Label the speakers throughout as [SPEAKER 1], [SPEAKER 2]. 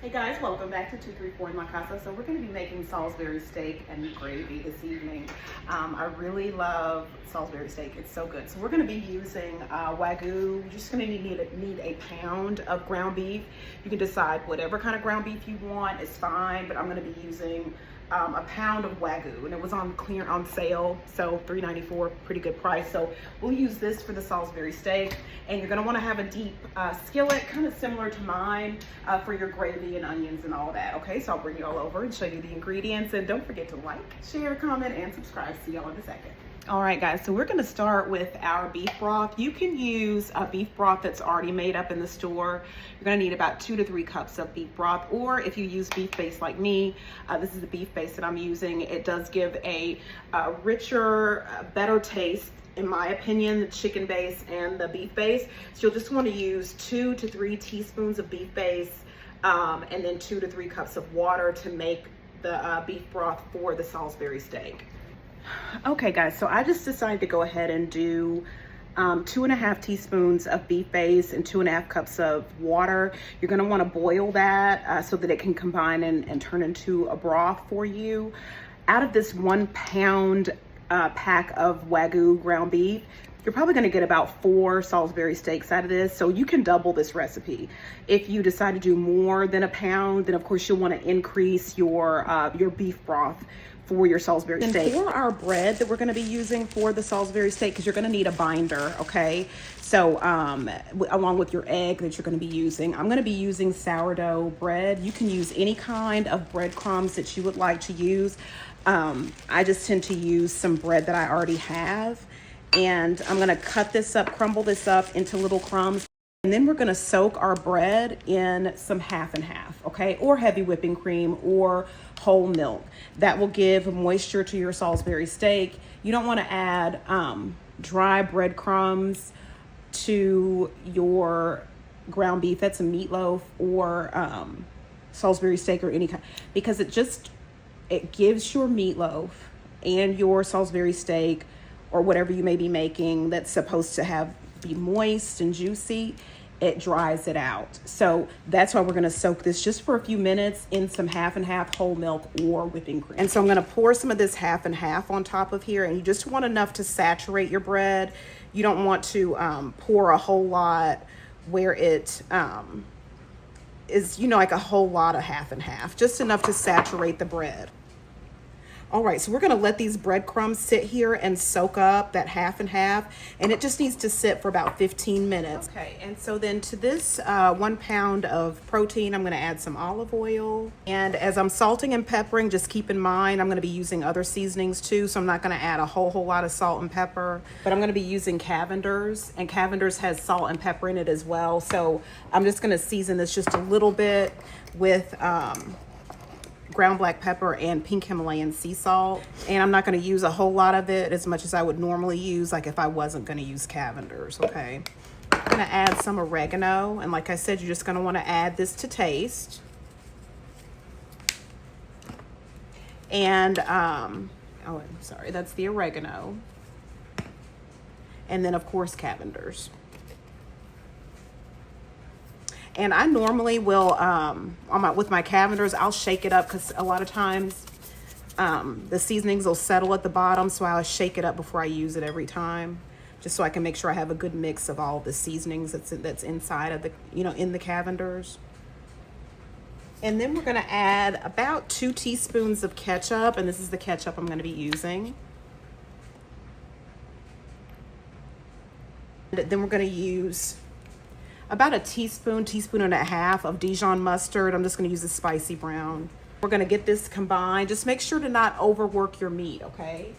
[SPEAKER 1] Hey guys, welcome back to 234 in my Casa. So we're going to be making Salisbury steak and gravy this evening. I really love Salisbury steak. It's so good. So we're going to be using Wagyu. You're just going to need a pound of ground beef. You can decide whatever kind of ground beef you want. It's fine, but I'm going to be using a pound of Wagyu, and it was on sale, so $3.94, pretty good price. So we'll use this for the Salisbury steak, and you're going to want to have a deep skillet, kind of similar to mine, for your gravy and onions and all that. Okay, so I'll bring you all over and show you the ingredients, and don't forget to like, share, comment, and subscribe. See y'all in a second. All right, guys, so we're going to start with our beef broth. You can use a beef broth that's already made up in the store. You're going to need about 2 to 3 cups of beef broth, or if you use beef base like me, this is the beef base that I'm using. It does give a richer, better taste, in my opinion, the chicken base and the beef base. So you'll just want to use 2 to 3 teaspoons of beef base, and then 2 to 3 cups of water to make the beef broth for the Salisbury steak. Okay guys, so I just decided to go ahead and do 2.5 teaspoons of beef base and 2.5 cups of water. You're going to want to boil that so that it can combine and turn into a broth for you. Out of this 1 pound pack of Wagyu ground beef, you're probably going to get about 4 Salisbury steaks out of this, so you can double this recipe. If you decide to do more than a pound, then of course you'll want to increase your beef broth for your Salisbury steak. For our bread that we're going to be using for the Salisbury steak, because you're going to need a binder, okay? So along with your egg that you're going to be using, I'm going to be using sourdough bread. You can use any kind of breadcrumbs that you would like to use. I just tend to use some bread that I already have, and I'm going to cut this up, crumble this up into little crumbs. And then we're going to soak our bread in some half and half, okay? Or heavy whipping cream or whole milk. That will give moisture to your Salisbury steak. You don't want to add dry breadcrumbs to your ground beef. That's a meatloaf or Salisbury steak or any kind, because it gives your meatloaf and your Salisbury steak or whatever you may be making that's supposed to be moist and juicy, it dries it out. So that's why we're going to soak this just for a few minutes in some half and half whole milk or whipping cream. And so I'm going to pour some of this half and half on top of here, and you just want enough to saturate your bread. You don't want to pour a whole lot where it is, like a whole lot of half and half, just enough to saturate the bread. All right, so we're going to let these breadcrumbs sit here and soak up that half and half, and it just needs to sit for about 15 minutes. Okay, and so then to this 1 pound of protein, I'm going to add some olive oil. And as I'm salting and peppering, just keep in mind I'm going to be using other seasonings too, so I'm not going to add a whole lot of salt and pepper, but I'm going to be using Cavender's, and Cavender's has salt and pepper in it as well. So I'm just going to season this just a little bit with ground black pepper and pink Himalayan sea salt, and I'm not going to use a whole lot of it, as much as I would normally use, like if I wasn't going to use Cavender's. Okay, I'm going to add some oregano, and like I said, you're just going to want to add this to taste. And oh, I'm sorry, that's the oregano, and then of course Cavender's. And I normally will, with my Cavender's, I'll shake it up, because a lot of times the seasonings will settle at the bottom, so I'll shake it up before I use it every time, just so I can make sure I have a good mix of all the seasonings that's inside of the, in the Cavender's. And then we're going to add about 2 teaspoons of ketchup, and this is the ketchup I'm going to be using. And then we're going to use about a teaspoon and a half of Dijon mustard. I'm just going to use a spicy brown. We're going to get this combined. Just make sure to not overwork your meat, okay?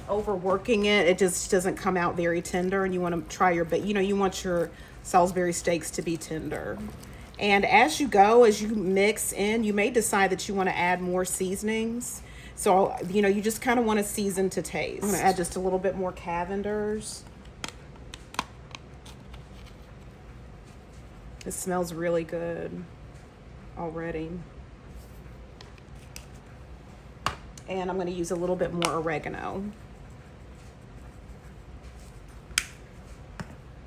[SPEAKER 1] Overworking it just doesn't come out very tender, and you want to try your best. You want your Salisbury steaks to be tender. And as you mix in, you may decide that you want to add more seasonings. So, you just kind of want to season to taste. I'm going to add just a little bit more Cavender's. It smells really good already. And I'm going to use a little bit more oregano.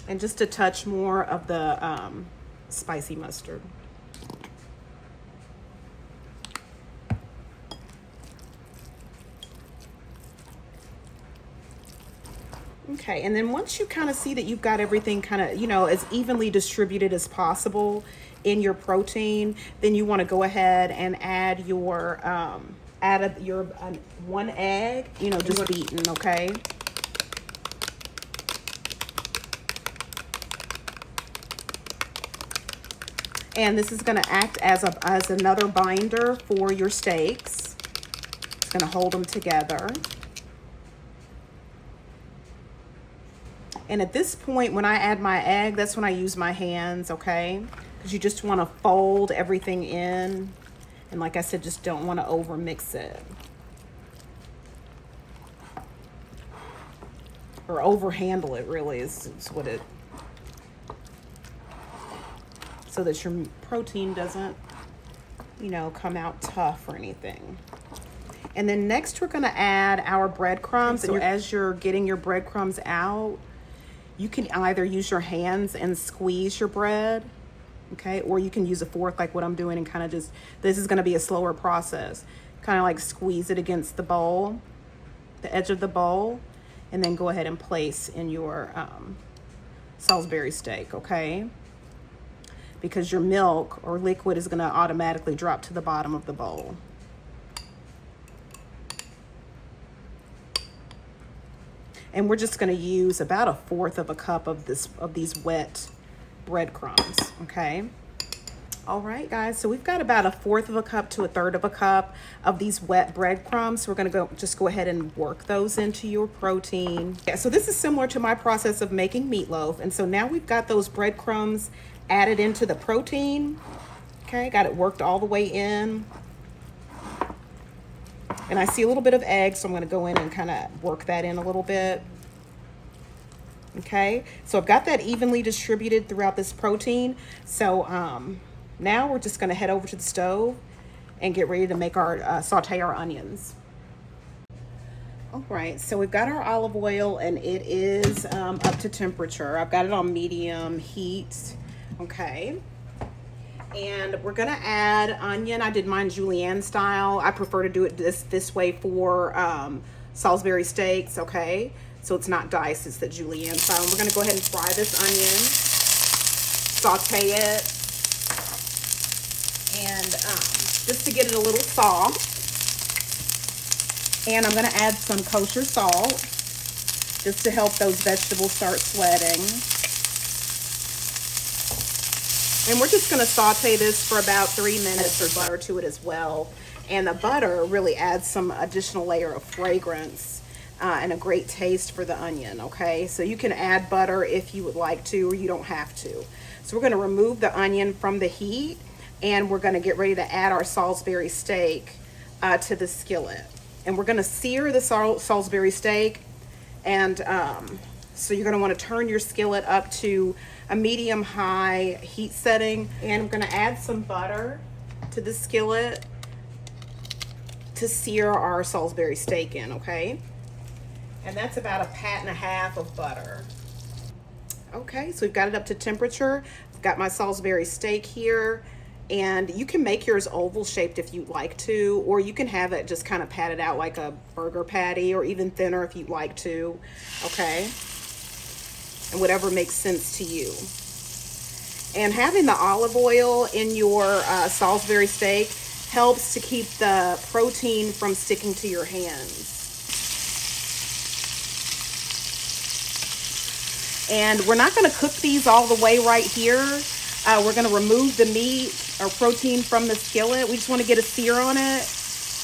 [SPEAKER 1] And just a touch more of the spicy mustard. Okay, and then once you kind of see that you've got everything kind of, you know, as evenly distributed as possible in your protein, then you want to go ahead and add your one egg, you know, just beaten, okay? And this is going to act as another binder for your steaks. It's going to hold them together. And at this point, when I add my egg, that's when I use my hands, okay? Because you just want to fold everything in. And like I said, just don't want to over mix it. Or over handle it, really, is what it... So that your protein doesn't, you know, come out tough or anything. And then next we're going to add our breadcrumbs. So as you're getting your breadcrumbs out, you can either use your hands and squeeze your bread, okay? Or you can use a fork like what I'm doing and kind of just, this is going to be a slower process. Kind of like squeeze it against the bowl, the edge of the bowl, and then go ahead and place in your Salisbury steak, okay? Because your milk or liquid is going to automatically drop to the bottom of the bowl. And we're just going to use about 1/4 cup of these wet breadcrumbs, okay? All right, guys, so we've got about 1/4 cup to 1/3 cup of these wet breadcrumbs. We're going to just go ahead and work those into your protein. Yeah, so this is similar to my process of making meatloaf. And so now we've got those breadcrumbs added into the protein. Okay, got it worked all the way in. And I see a little bit of egg, so I'm going to go in and kind of work that in a little bit. Okay, so I've got that evenly distributed throughout this protein. So now we're just going to head over to the stove and get ready to make our saute our onions. All right, so we've got our olive oil and it is up to temperature. I've got it on medium heat. Okay. And we're gonna add onion. I did mine julienne style. I prefer to do it this way for Salisbury steaks, okay? So it's not diced, it's the julienne style. And we're gonna go ahead and fry this onion, saute it, and just to get it a little soft. And I'm gonna add some kosher salt, just to help those vegetables start sweating. And we're just gonna saute this for about 3 minutes or butter to it as well. And the butter really adds some additional layer of fragrance and a great taste for the onion, okay? So you can add butter if you would like to, or you don't have to. So we're gonna remove the onion from the heat and we're gonna get ready to add our Salisbury steak to the skillet. And we're gonna sear the Salisbury steak. And so you're gonna wanna turn your skillet up to a medium-high heat setting. And I'm gonna add some butter to the skillet to sear our Salisbury steak in, okay? And that's about 1.5 pats of butter. Okay, so we've got it up to temperature. I've got my Salisbury steak here. And you can make yours oval shaped if you'd like to, or you can have it just kind of patted out like a burger patty, or even thinner if you'd like to, okay? And whatever makes sense to you. And having the olive oil in your Salisbury steak helps to keep the protein from sticking to your hands. And we're not going to cook these all the way right here. We're going to remove the meat or protein from the skillet. We just want to get a sear on it.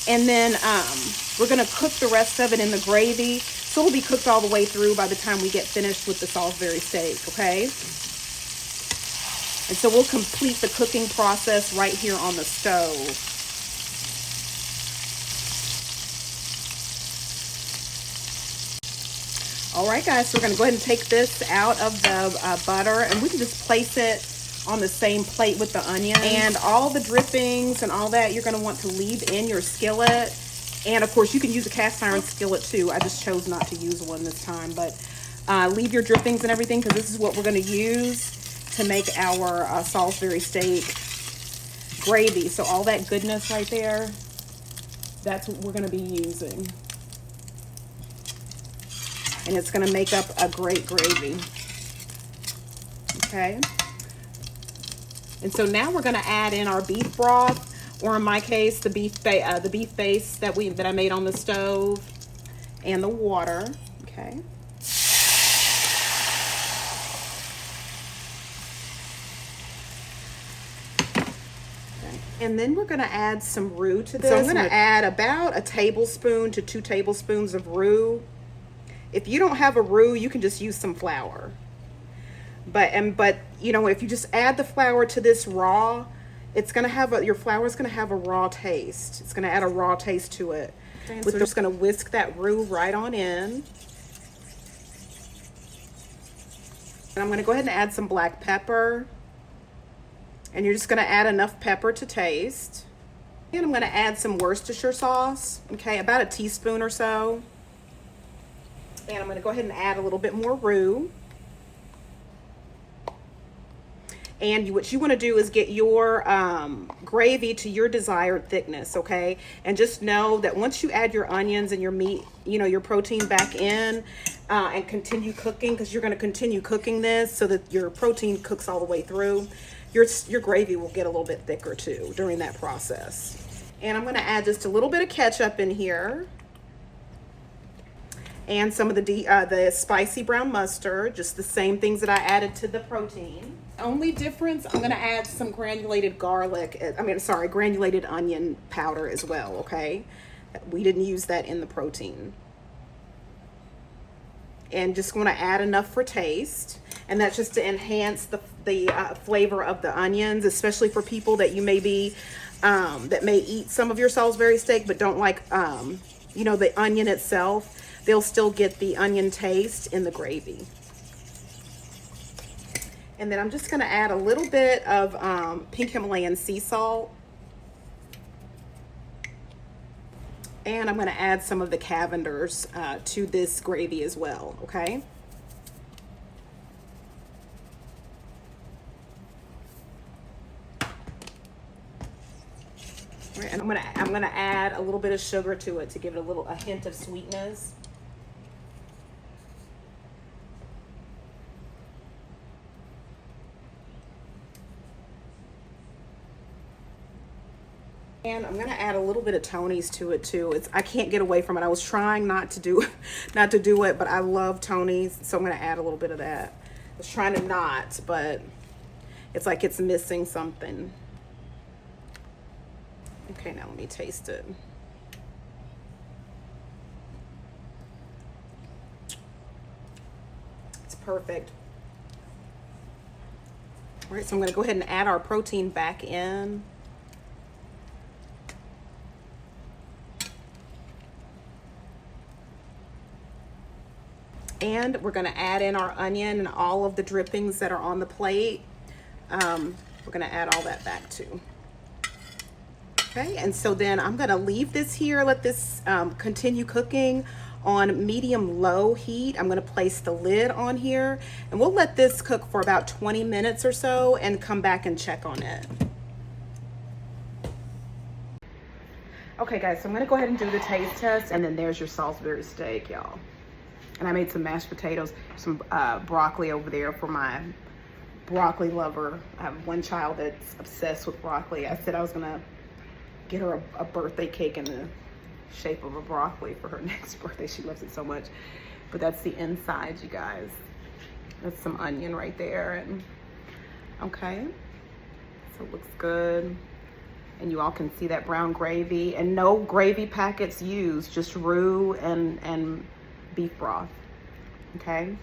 [SPEAKER 1] And then we're going to cook the rest of it in the gravy. So it'll be cooked all the way through by the time we get finished with the Salisbury steak, okay? And so we'll complete the cooking process right here on the stove. All right, guys, so we're going to go ahead and take this out of the butter, and we can just place it on the same plate with the onion. And all the drippings and all that you're going to want to leave in your skillet. And of course, you can use a cast iron skillet too. I just chose not to use one this time, but leave your drippings and everything, because this is what we're going to use to make our Salisbury steak gravy. So all that goodness right there, that's what we're going to be using. and it's gonna make up a great gravy. Okay. And so now we're gonna add in our beef broth, or in my case, the beef base that I made on the stove, and the water. Okay. And then we're gonna add some roux to this. So I'm gonna add about a tablespoon to 2 tablespoons of roux. If you don't have a roux, you can just use some flour. But you know, if you just add the flour to this raw, it's gonna have your flour is gonna have a raw taste. It's gonna add a raw taste to it. Okay, so we're just gonna whisk that roux right on in. And I'm gonna go ahead and add some black pepper. And you're just gonna add enough pepper to taste. And I'm gonna add some Worcestershire sauce, okay, about a teaspoon or so. And I'm gonna go ahead and add a little bit more roux. And what you wanna do is get your gravy to your desired thickness, okay? And just know that once you add your onions and your meat, you know, your protein back in, and continue cooking, because you're gonna continue cooking this so that your protein cooks all the way through, your gravy will get a little bit thicker too during that process. And I'm gonna add just a little bit of ketchup in here, and some of the spicy brown mustard, just the same things that I added to the protein. Only difference, I'm gonna add some granulated granulated onion powder as well, okay? We didn't use that in the protein. And just gonna add enough for taste. And that's just to enhance the flavor of the onions, especially for people that you may be, that may eat some of your Salisbury steak, but don't like, you know, the onion itself. They'll still get the onion taste in the gravy. And then I'm just gonna add a little bit of pink Himalayan sea salt. And I'm gonna add some of the Cavenders to this gravy as well, okay? And I'm gonna add a little bit of sugar to it to give it a hint of sweetness. And I'm gonna add a little bit of Tony's to it too. I can't get away from it. I was trying not to do it, but I love Tony's, so I'm gonna add a little bit of that. I was trying to not, but it's like it's missing something. Okay, now let me taste it. It's perfect. All right, so I'm gonna go ahead and add our protein back in. And we're gonna add in our onion and all of the drippings that are on the plate. We're gonna add all that back too. Okay, and so then I'm gonna leave this here, let this continue cooking on medium-low heat. I'm gonna place the lid on here, and we'll let this cook for about 20 minutes or so and come back and check on it. Okay guys, so I'm gonna go ahead and do the taste test, and then there's your Salisbury steak, y'all. And I made some mashed potatoes, some broccoli over there for my broccoli lover. I have one child that's obsessed with broccoli. I said I was gonna get her a birthday cake in the shape of a broccoli for her next birthday. She loves it so much. But that's the inside, you guys. That's some onion right there. And okay, so it looks good. And you all can see that brown gravy, and no gravy packets used, just roux and beef broth. Okay,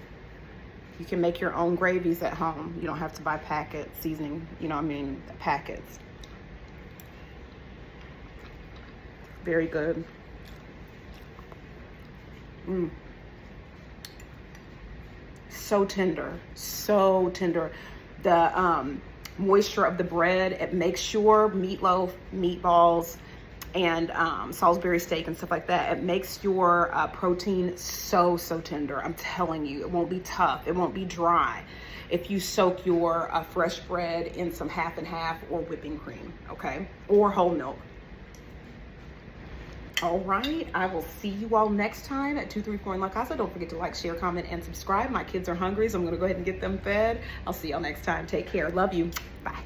[SPEAKER 1] you can make your own gravies at home. You don't have to buy packet seasoning, you know what I mean, packets. Very good. So tender, so tender. The moisture of the bread, it makes your meatloaf, meatballs, and Salisbury steak and stuff like that, it makes your protein so tender. I'm telling you, it won't be tough, it won't be dry if you soak your fresh bread in some half and half or whipping cream, okay, or whole milk. All right, I will see you all next time at 234 in La Casa. Don't forget to like, share, comment, and subscribe. My kids are hungry, so I'm gonna go ahead and get them fed. I'll see y'all next time. Take care. Love you. Bye.